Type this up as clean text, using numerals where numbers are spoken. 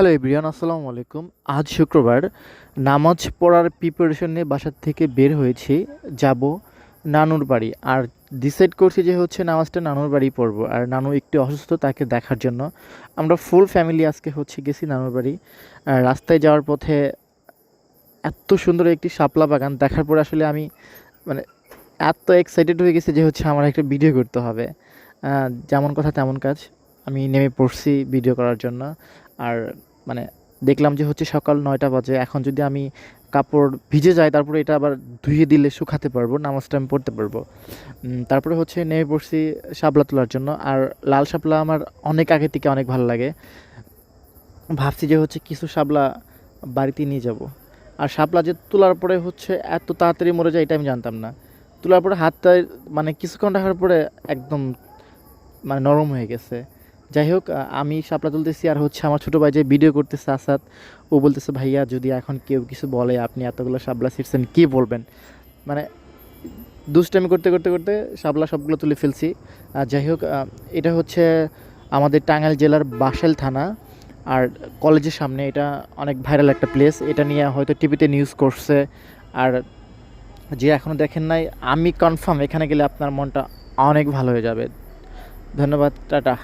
Hello everyone, আসসালামু আলাইকুম। আজ শুক্রবার নামাজ পড়ার প্রিপারেশন নিয়ে বাসার থেকে বের হয়েছি, যাব নানুর বাড়ি। আর ডিসাইড করছি যে নামাজটা নানুর বাড়ি পড়বো। আর নানু একটু অসুস্থ, তাকে দেখার জন্য আমরা ফুল ফ্যামিলি আজকে গেছি নানুর বাড়ি। আর রাস্তায় যাওয়ার পথে এত সুন্দর একটি শাপলা বাগান দেখার পরে আসলে আমি মানে এত এক্সাইটেড হয়ে গেছি যে আমার একটা ভিডিও করতে হবে। যেমন কথা তেমন কাজ, আমি নেমে পড়ছি ভিডিও করার জন্য। আর মানে দেখলাম যে সকাল ৯টা বাজে। এখন যদি আমি কাপড় ভিজে যায়, তারপরে এটা আবার ধুয়ে দিলে শুকাতে পারবো, নামাজটা আমি পড়তে পারবো। তারপরে নেমে পড়ছি শাপলা তোলার জন্য। আর লাল শাপলা আমার অনেক আগে থেকে অনেক ভালো লাগে। ভাবছি যে কিছু শাপলা বাড়িতে নিয়ে যাব। আর শাপলা যে তোলার পরে এত তাড়াতাড়ি মরে যায় এটা আমি জানতাম না। তোলার পরে হাতটা কিছুক্ষণ রাখার পরে একদম নরম হয়ে গেছে। যাই হোক, আমি শাপলা তুলতেছি আর আমার ছোটো ভাই যে ভিডিও করতেছে আসাদ, ও বলতেছে ভাইয়া যদি এখন কেউ কিছু বলে আপনি এতগুলো শাপলা ছিঁড়ছেন কী বলবেন। মানে দুষ্টামি করতে করতে করতে শাপলা সবগুলো তুলে ফেলছি। যাই হোক, এটা আমাদের টাঙ্গাইল জেলার বাসাইল থানা আর কলেজের সামনে। এটা অনেক ভাইরাল একটা প্লেস, এটা নিয়ে হয়তো টিভিতে নিউজ করছে। আর যে এখনও দেখেন নাই, আমি কনফার্ম এখানে গেলে আপনার মনটা অনেক ভালো হয়ে যাবে। ধন্যবাদ, টাটা।